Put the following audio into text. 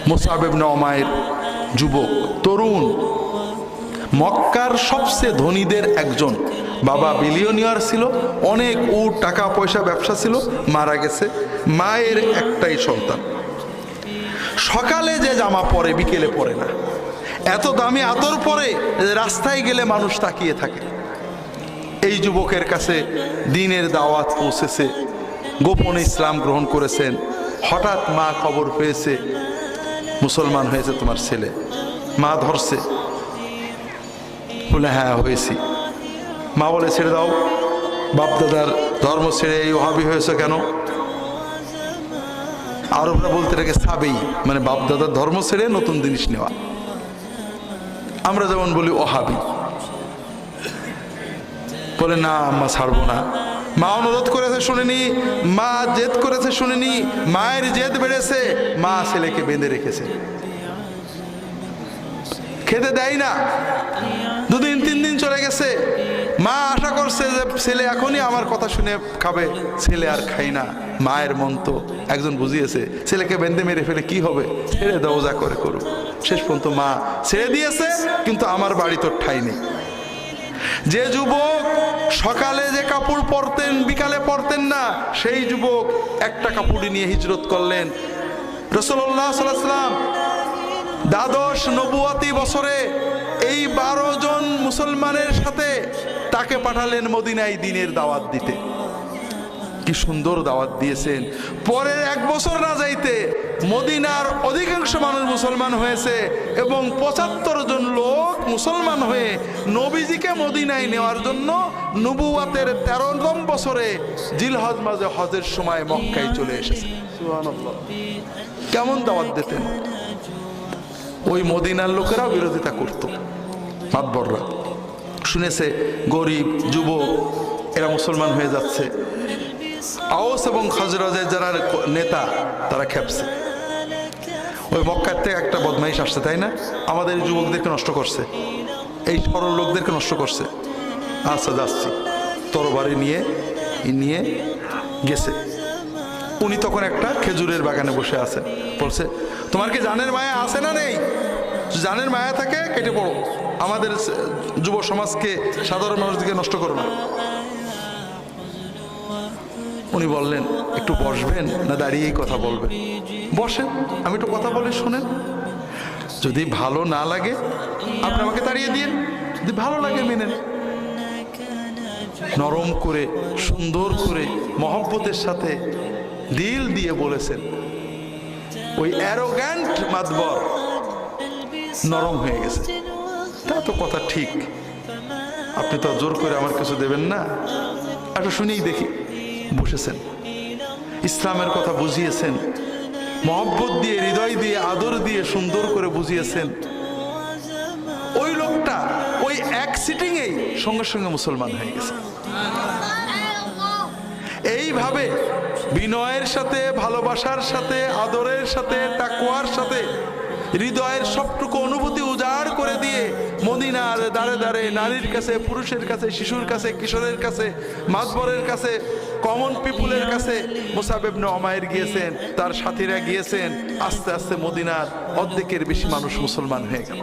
মুসআব ইবনে উমাইর যুবক, তরুণ, মক্কার সবচেয়ে ধনীদের একজন, বাবা বিলিয়নিয়ার ছিল, অনেক উট টাকা পয়সা ব্যবসা ছিল, মারা গেছে, মায়ের একটাই সন্তান। সকালে যে জামা পরে বিকেলে পরে না, এত দামি আতর পরে রাস্তায় গেলে মানুষ তাকিয়ে থাকে। এই যুবকের কাছে দিনের দাওয়াত পৌঁছেছে, গোপনে ইসলাম গ্রহণ করেছেন। হঠাৎ মা খবর পেয়েছে মুসলমান হয়েছে তোমার ছেলে। মা ধরছে, বলে হ্যাঁ হয়েছি। মা বলে ছেড়ে দাও, বাপদাদার ধর্ম ছেড়ে এই ওহাবি হয়েছে কেন? আরবরা বলতে থাকে সাবেই, মানে বাপদাদার ধর্ম ছেড়ে নতুন জিনিস নেওয়া। আমরা যেমন বলি ওহাবি। বলে না আম্মা ছাড়বো না। মা অনুরোধ করেছে শুনিনি, মা জেদ করেছে শুনিনি, মায়ের জেদ বেড়েছে, মা ছেলেকে বেঁধে রেখেছে, খেতে দেয় না। 2 দিন 3 দিন চলে গেছে, মা আশা করছে যে ছেলে এখনই আমার কথা শুনে খাবে, ছেলে আর খাই না। মায়ের মন তো একজন বুঝিয়েছে, ছেলেকে বেঁধে মেরে ফেলে কি হবে, ছেড়ে দাও, যা করে করুক। শেষ পর্যন্ত মা ছেড়ে দিয়েছে, কিন্তু আমার বাড়ি তোর ঠাই নেই। যে যুবক সকালে যে কাপড় পরতেন বিকালে পরতেন না, সেই যুবক একটা কাপড় নিয়ে হিজরত করলেন। রাসূলুল্লাহ সাল্লাল্লাহু আলাইহি ওয়াসাল্লাম দ্বাদশ নবুয়তি বছরে এই 12 জন মুসলমানের সাথে তাকে পাঠালেন মদিনায় দিনের দাওয়াত দিতে। কি সুন্দর দাওয়াত দিয়েছেন। পরের 1 বছর না যাইতে মদিনার অধিকাংশ মানুষ মুসলমান হয়েছে এবং 75 জন লোক মুসলমান হয়ে নবীজিকে মদিনায় নেওয়ার জন্য নবুয়াতের 13তম বছরে জিলহজ মাসে হজের সময় মক্কায় চলে এসেছে। সুবহানাল্লাহ, কেমন দাওয়াত দিতেন। ওই মদিনার লোকেরাও বিরোধিতা করত। মাতবররা শুনেছে গরিব যুবক এরা মুসলমান হয়ে যাচ্ছে। আওস এবং খাজরাজের যারা নেতা তারা খেপছে, ওই মক্কার থেকে একটা বদমাইশ আসছে, তাই না, আমাদের যুবকদেরকে নষ্ট করছে, এই সরল লোকদেরকে নষ্ট করছে। আচ্ছা যাচ্ছি, তরবারি নিয়ে গেছে। উনি তখন একটা খেজুরের বাগানে বসে আছেন। বলছে তোমার কি জানের মায়া আছে না নেই? জানের মায়া থাকে কেটে পড়ো, আমাদের যুব সমাজকে, সাধারণ মানুষদেরকে নষ্ট করো না। উনি বললেন একটু বসবেন না দাঁড়িয়েই কথা বলবেন? বসেন, আমি একটু কথা বলে শোনেন। যদি ভালো না লাগে আপনি আমাকে তাড়িয়ে দিন, যদি ভালো লাগে মেনেন। নরম করে সুন্দর করে মহব্বতের সাথে দিল দিয়ে বলেছেন। ওই অ্যারোগ্যান্ট মাতবর নরম হয়ে গেছে। তা তো কথা ঠিক, আপনি তো জোর করে আমার কিছু দেবেন না, একটু শুনেই দেখি। বসেছেন, ইসলামের কথা বুঝিয়েছেন, মহব্বত দিয়ে, হৃদয় দিয়ে, আদর দিয়ে সুন্দর করে বুঝিয়েছেন। ওই লোকটা ওই এক সিটিংয়েই সঙ্গে সঙ্গে মুসলমান হয়ে গেছে। এইভাবে বিনয়ের সাথে, ভালোবাসার সাথে, আদরের সাথে, তাকওয়ার সাথে হৃদয়ের সবটুকু অনুভূতি উজাড় করে দিয়ে মদিনার দাঁড়ে দাঁড়ে নারীর কাছে, পুরুষের কাছে, শিশুর কাছে, কিশোরের কাছে, মাতবরের কাছে, কমন পিপুলের কাছে মুসআব ইবনে উমাইর গিয়েছেন, তার সাথীরা গিয়েছেন। আস্তে আস্তে মদিনার অর্ধেকের বেশি মানুষ মুসলমান হয়ে গেল।